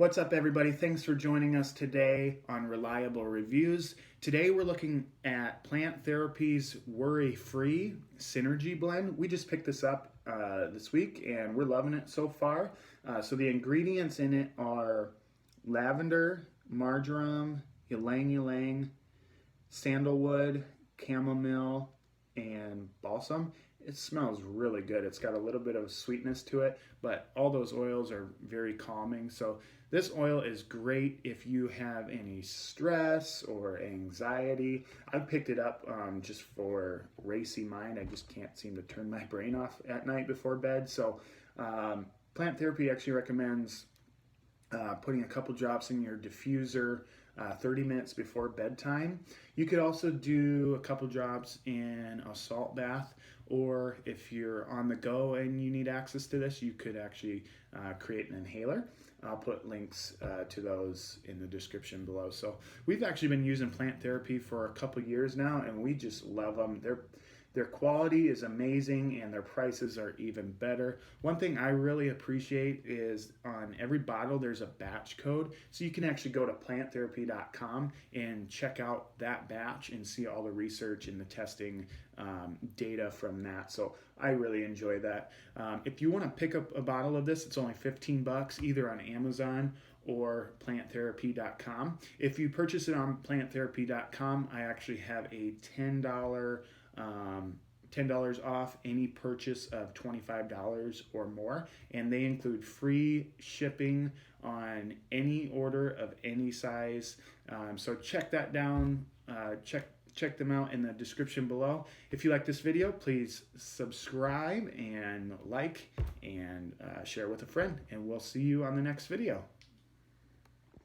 What's up, everybody? Thanks for joining us today on Reliable Reviews. Today we're looking at Plant Therapy's Worry-Free Synergy Blend. We just picked this up this week and we're loving it so far. So the ingredients in it are lavender, marjoram, ylang, sandalwood, chamomile, and balsam. It smells really good. It's got a little bit of sweetness to it, but all those oils are very calming. So this oil is great if you have any stress or anxiety. I've picked it up just for racy mind. I just can't seem to turn my brain off at night before bed. So Plant Therapy actually recommends putting a couple drops in your diffuser 30 minutes before bedtime. You could also do a couple drops in a salt bath, or if you're on the go and you need access to this, you could actually create an inhaler. I'll put links to those in the description below. So we've actually been using Plant Therapy for a couple years now, and we just love them. Their quality is amazing and their prices are even better. One thing I really appreciate is on every bottle there's a batch code. So you can actually go to planttherapy.com and check out that batch and see all the research and the testing data from that. So I really enjoy that. If you want to pick up a bottle of this, it's only 15 bucks either on Amazon or planttherapy.com. If you purchase it on planttherapy.com, I actually have a $10 off any purchase of $25 or more, and they include free shipping on any order of any size. So check that down. Check them out in the description below. If you like this video, please subscribe and like and share with a friend, and we'll see you on the next video.